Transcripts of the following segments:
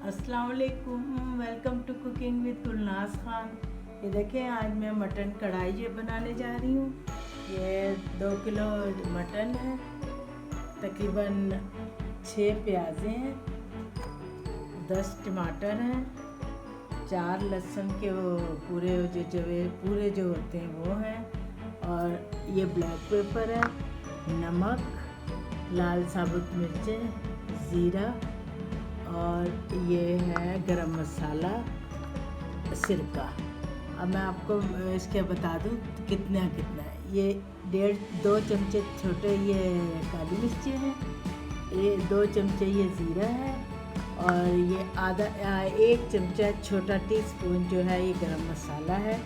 अस्सलाम वालेकुम, welcome to cooking with Gulnaz Khan. ये देखें, आज मैं मटन कढ़ाई बनाने जा रही हूँ। ये 2 किलो मटन है, तकरीबन 6 प्याज़े हैं, 10 टमाटर हैं, 4 लहसुन के वो पूरे जो होते हैं वो हैं, और ये ब्लैक पेपर है, नमक, लाल साबुत मिर्चें, ज़ीरा, और ये है गरम मसाला, सिरका। अब मैं आपको इसके बता दूं कितना है। ये 1.5-2 चमचे छोटे ये काली मिर्ची हैं, ये 2 चमचे ये ज़ीरा है, और ये आधा 1 चमचा छोटा टीस्पून जो है ये गरम मसाला है,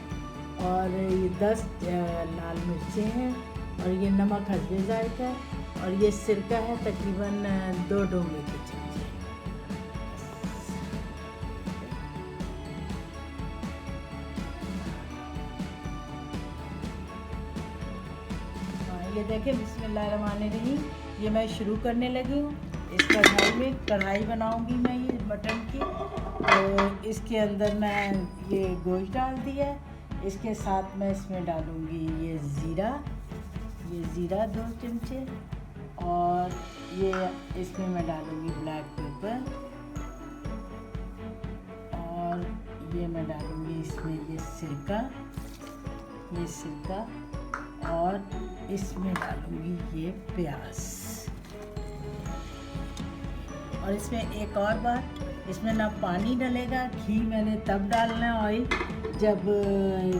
और ये 10 लाल मिर्चें हैं, और ये नमक हस्बे जायका है, और ये सिरका है तकरीबन 2 डोंगे के चमचे। ये देखें, बिस्मिल्लाहिर्रहमानिर्रहीम। ये मैं शुरू करने लगी हूँ। इस कढ़ाई बनाऊंगी मैं ये मटन की। तो इसके अंदर मैं ये गोश्त डाल दिया है। इसके साथ मैं इसमें डालूंगी ये ज़ीरा 2 चमचे, और ये इसमें मैं डालूंगी ब्लैक पेपर, और ये मैं डालूंगी इसमें ये सिरका, और इसमें डालूंगी ये प्याज। और इसमें एक और बात, इसमें ना पानी डलेगा, घी मैंने तब डालना है ऑयल जब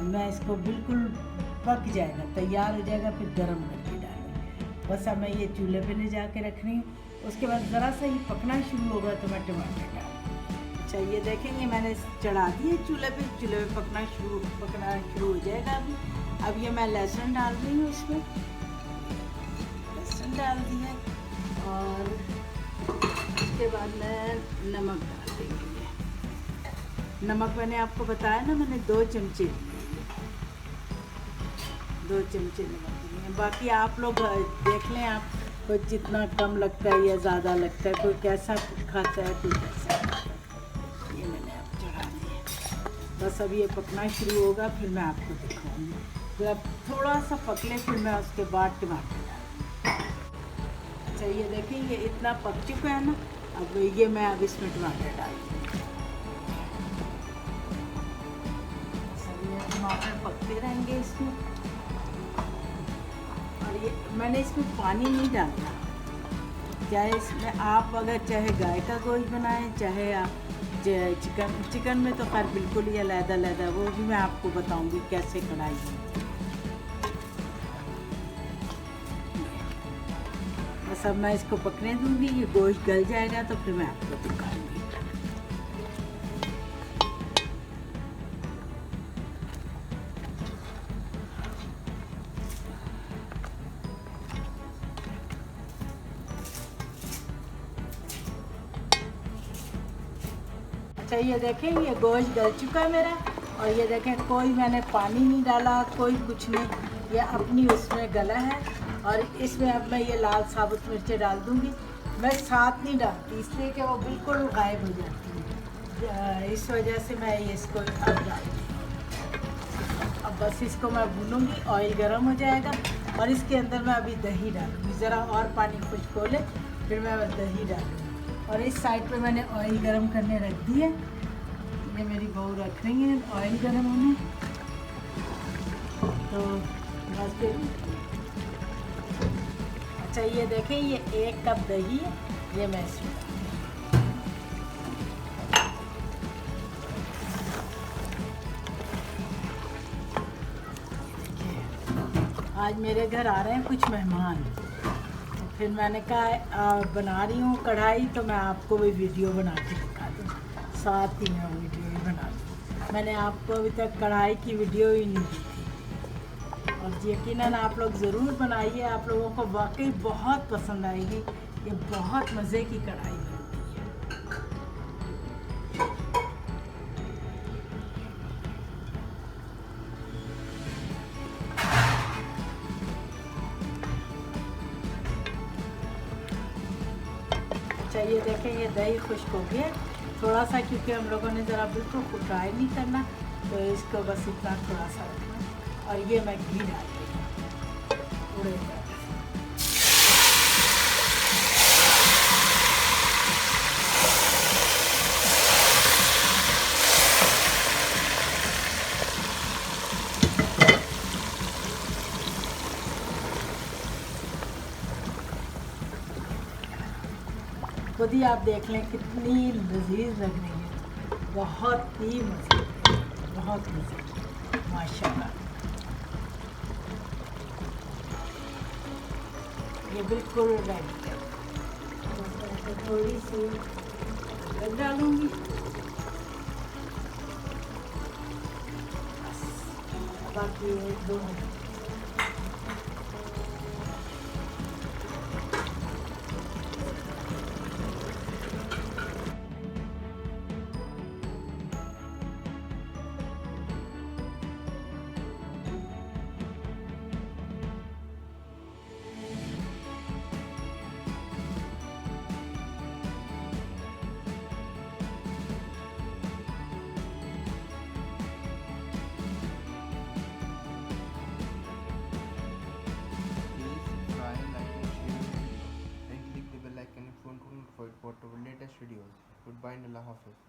मैं इसको बिल्कुल पक जाएगा, तैयार हो जाएगा, फिर गरम करके डालूंगी। बस अब मैं ये चूल्हे पे ले जा के रख रही हूँ। उसके बाद ज़रा सा ही पकना शुरू होगा तो मैं टमाटर डालूँगी। अच्छा, ये देखेंगे मैंने चढ़ा दिए चूल्हे पे पकना शुरू हो जाएगा अभी। अब ये मैं लहसुन डाल रही हूँ, इसमें लहसुन डाल दिया, और उसके बाद मैं नमक डाल देंगे। नमक मैंने आपको बताया ना, मैंने 2 चमचे नमक लिए। बाकी आप लोग देख लें, आपको जितना कम लगता है या ज़्यादा लगता है, कोई कैसा खाता है, कोई कैसा खाता है। ये मैंने अब चढ़ा दिया। बस अब ये पकना शुरू होगा, फिर मैं आपको दिखाऊंगी। फिर अब थोड़ा सा पक ले, फिर मैं उसके बाद टमाटर डालूँगी। अच्छा, ये देखिए, ये इतना पक चुका है ना। अब ये मैं अब इसमें टमाटर डालूँगी। टमाटर पकते रहेंगे इसमें, और ये मैंने इसमें पानी नहीं डालना। चाहे इसमें आप अगर चाहे गाय का गोश्त बनाएं, चाहे आप चिकन में तो खैर बिल्कुल ही अलग-अलग, वो भी मैं आपको बताऊंगी कैसे कढ़ाई है। बस अब मैं इसको पकने दूंगी, ये गोश्त गल जाएगा तो फिर मैं आपको दिखाऊंगी। अच्छा, ये देखें, ये गोश्त गल चुका है मेरा, और ये देखें कोई मैंने पानी नहीं डाला, कोई कुछ नहीं, ये अपनी उसमें गला है। और इसमें अब मैं ये लाल साबुत मिर्चें डाल दूंगी। मैं साथ नहीं डालती, इसलिए कि वो बिल्कुल गायब हो जाती है, इस वजह से मैं ये इसको अब डालती हूँ। अब बस इसको मैं भूनूंगी, ऑयल गर्म हो जाएगा, और इसके अंदर मैं अभी दही डालूँगी। ज़रा और पानी खुश्क हो ले, फिर मैं दही डालूँगी। और इस साइड पे मैंने ऑयल गरम करने रख दी है। ये मेरी बहू रख रही है ऑयल गरम होने, तो बस फिर। अच्छा, ये देखें, ये 1 कप दही है, ये मैं इसमें आज मेरे घर आ रहे हैं कुछ मेहमान, तो फिर मैंने कहा बना रही हूँ कढ़ाई, तो मैं आपको भी वीडियो बना के दिखा दूँ, साथ ही मैं वीडियो भी बना दूँ। मैंने आपको अभी तक कढ़ाई की वीडियो ही नहीं दी थी, और यकीनन आप लोग ज़रूर बनाइए, आप लोगों को वाकई बहुत पसंद आएगी। ये बहुत मज़े की कढ़ाई बनती है। अच्छा, ये देखें, ये दही खुश्क हो गया थोड़ा सा, क्योंकि हम लोगों ने ज़रा बिल्कुल फ्राई नहीं करना, तो इसको बस इतना थोड़ा सा रखना। और ये मैं घी डाल दूँगी उड़े। खुद ही आप देख लें कितनी लजीज लग रही है, बहुत ही मज़े, बहुत मज़े, माशाल्लाह। ये बिल्कुल रेडी है। तो थोड़ी सी अदरक डालूंगी, बस बाकी 1-2 minute. For latest videos. Goodbye and Allah Hafiz.